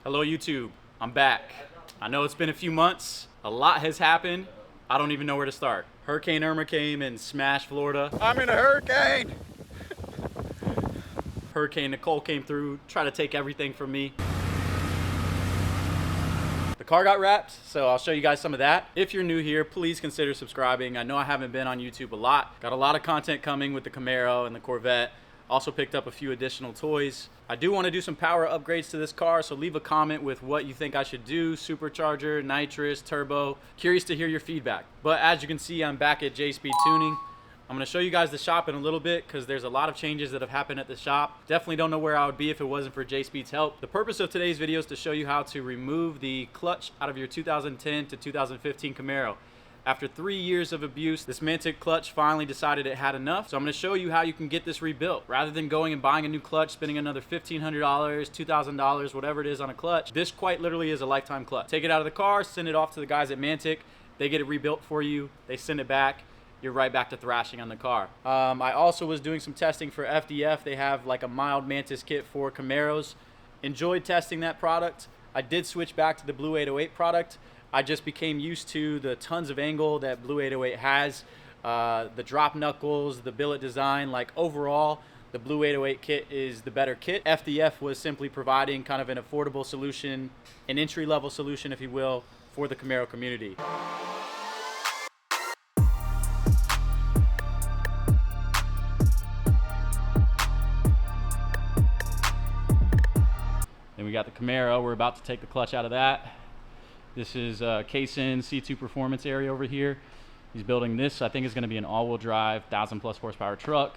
Hello YouTube, I'm back. I know it's been a few months, a lot has happened. I don't even know where to start. Hurricane Irma came and smashed Florida. I'm in a hurricane! Hurricane Nicole came through, tried to take everything from me. The car got wrapped, so I'll show you guys some of that. If you're new here, please consider subscribing. I know I haven't been on YouTube a lot. Got a lot of content coming with the Camaro and the Corvette. Also picked up a few additional toys. I do want to do some power upgrades to this car, so leave a comment with what you think I should do. Supercharger, nitrous, turbo. Curious to hear your feedback. But as you can see, I'm back at J-Speed Tuning. I'm going to show you guys the shop in a little bit because there's a lot of changes that have happened at the shop. Definitely don't know where I would be if it wasn't for J-Speed's help. The purpose of today's video is to show you how to remove the clutch out of your 2010 to 2015 Camaro. After 3 years of abuse, this Mantic Clutch finally decided it had enough. So I'm going to show you how you can get this rebuilt. Rather than going and buying a new clutch, spending another $1,500, $2,000, whatever it is on a clutch, this quite literally is a lifetime clutch. Take it out of the car, send it off to the guys at Mantic. They get it rebuilt for you. They send it back. You're right back to thrashing on the car. I also was doing some testing for FDF. They have like a mild Mantis kit for Camaros. Enjoyed testing that product. I did switch back to the Blue 808 product. I just became used to the tons of angle that Blue 808 has, the drop knuckles, the billet design. Like overall, the Blue 808 kit is the better kit. FDF was simply providing kind of an affordable solution, an entry-level solution, if you will, for the Camaro community. Then we got the Camaro. We're about to take the clutch out of that. This is Kaysen C2 Performance area over here. He's building this. I think it's going to be an all-wheel drive, 1,000+ horsepower truck.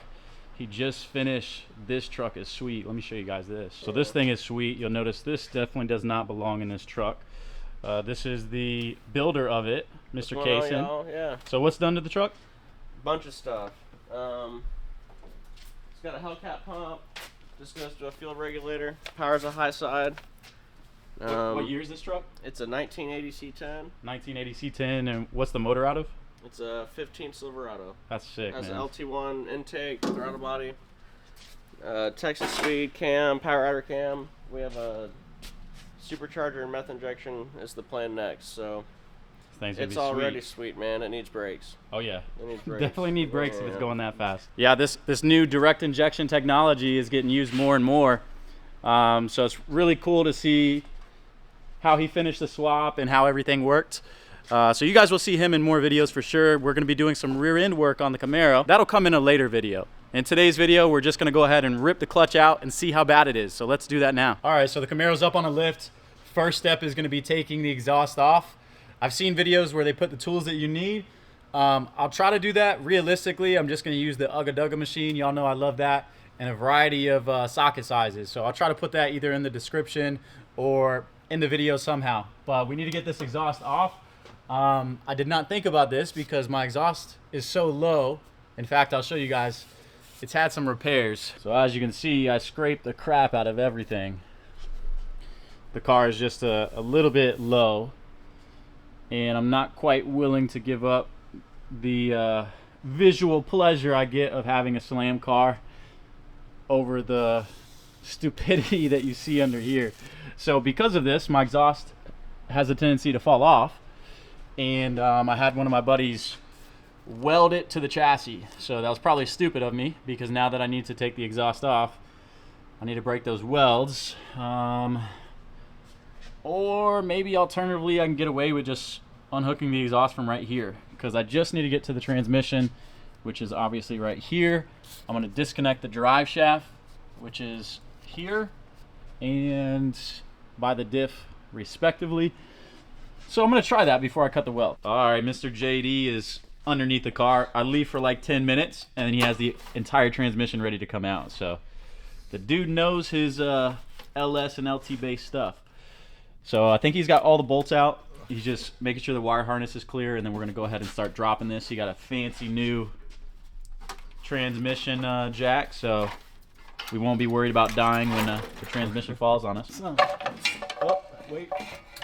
He just finished. This truck is sweet. Let me show you guys this. So this thing is sweet. You'll notice this definitely does not belong in this truck. This is the builder of it, Mr. Kaysen. Yeah. So what's done to the truck? Bunch of stuff. It's got a Hellcat pump. This goes to a fuel regulator. Powers a high side. What year is this truck? It's a 1980 C10. 1980 C10, and what's the motor out of? It's a 15 Silverado. That's sick, Has man. an LT1 intake, throttle body, Texas speed cam, power outer cam. We have a supercharger and meth injection is the plan next. So it's already sweet, man. It needs brakes. Oh yeah, it needs brakes. Definitely need brakes if it's going that fast. Yeah, this new direct injection technology is getting used more and more. So it's really cool to see how he finished the swap and how everything worked. So you guys will see him in more videos for sure. We're going to be doing some rear end work on the Camaro. That'll come in a later video. In today's video, we're just going to go ahead and rip the clutch out and see how bad it is. So let's do that now. All right, so the Camaro's up on a lift. First step is going to be taking the exhaust off. I've seen videos where they put the tools that you need. I'll try to do that. Realistically, I'm just going to use the Ugga Dugga machine. Y'all know I love that. And a variety of socket sizes. So I'll try to put that either in the description or in the video somehow. But we need to get this exhaust off. I did not think about this because my exhaust is so low. In fact, I'll show you guys. It's had some repairs. So as you can see, I scraped the crap out of everything. The car is just a little bit low. And I'm not quite willing to give up the visual pleasure I get of having a slam car over the stupidity that you see under here. So because of this, my exhaust has a tendency to fall off, and I had one of my buddies weld it to the chassis. So that was probably stupid of me, because now that I need to take the exhaust off, I need to break those welds. Or maybe alternatively I can get away with just unhooking the exhaust from right here, because I just need to get to the transmission, which is obviously right here. I'm going to disconnect the drive shaft, which is here, and by the diff respectively. So I'm going to try that before I cut the weld. All right, Mr. JD is underneath the car. I leave for like 10 minutes and then he has the entire transmission ready to come out. So the dude knows his LS and LT based stuff. So I think he's got all the bolts out. He's just making sure the wire harness is clear, and then we're going to go ahead and start dropping this. He got a fancy new transmission jack, so we won't be worried about dying when the transmission falls on us. Oh, wait.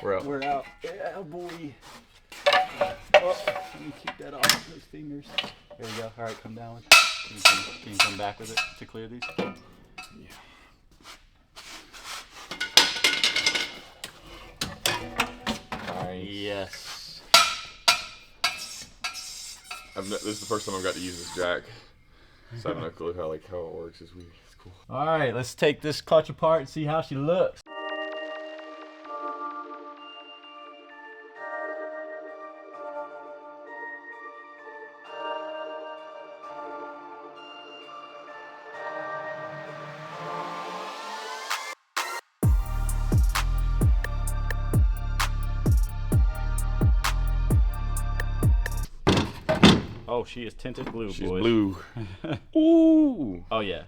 We're out. We're out. Yeah, boy. Oh, let me keep that off those fingers. There we go. All right, come down. Can you come back with it to clear these? Yeah. Yes. This is the first time I've got to use this jack, so I have no clue how it works. It's cool. All right, let's take this clutch apart and see how she looks. Oh, she is tinted blue, She's boys. blue. Ooh. Oh, yeah.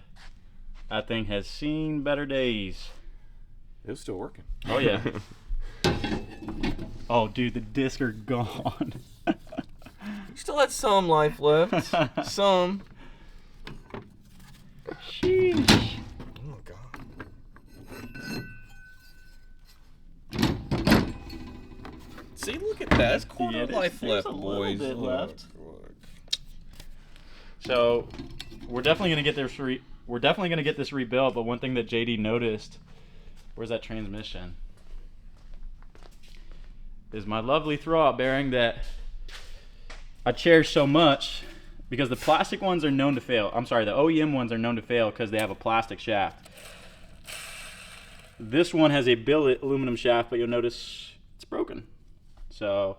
That thing has seen better days. It was still working. Oh, yeah. Oh, dude, the discs are gone. Still had some life left. Some. Sheesh. Oh, my God. See, look at that. It's quarter Yeah, life there's left, a little boys. bit left. Look. So, we're definitely gonna get this rebuilt. But one thing that JD noticed, where's that transmission? Is my lovely throwout bearing that I cherish so much, because the plastic ones are known to fail. I'm sorry, the OEM ones are known to fail because they have a plastic shaft. This one has a billet aluminum shaft, but you'll notice it's broken. So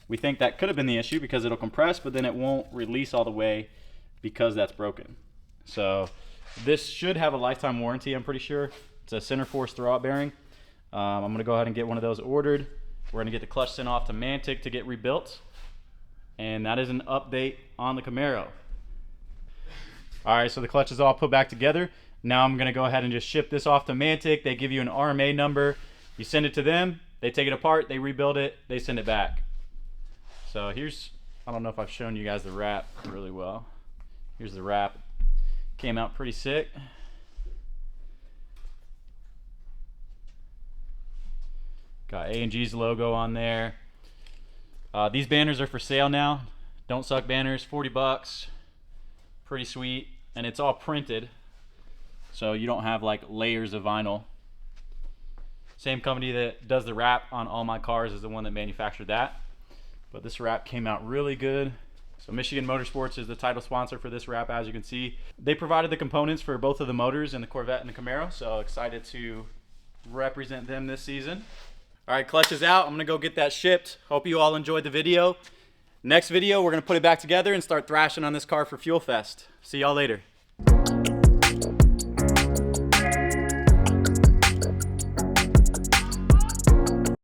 we think that could have been the issue, because it'll compress, but then it won't release all the way because that's broken. So this should have a lifetime warranty, I'm pretty sure. It's a center force throwout bearing. I'm gonna go ahead and get one of those ordered. We're gonna get the clutch sent off to Mantic to get rebuilt. And that is an update on the Camaro. All right, so the clutch is all put back together. Now I'm gonna go ahead and just ship this off to Mantic. They give you an RMA number. You send it to them, they take it apart, they rebuild it, they send it back. So here's, I don't know if I've shown you guys the wrap really well. Here's the wrap. Came out pretty sick. Got A&G's logo on there. These banners are for sale now. Don't Suck banners, 40 bucks. Pretty sweet. And it's all printed, so you don't have like layers of vinyl. Same company that does the wrap on all my cars is the one that manufactured that. But this wrap came out really good. So Michigan Motorsports is the title sponsor for this wrap, as you can see. They provided the components for both of the motors in the Corvette and the Camaro, so excited to represent them this season. All right, clutch is out. I'm gonna go get that shipped. Hope you all enjoyed the video. Next video, we're gonna put it back together and start thrashing on this car for Fuel Fest. See y'all later.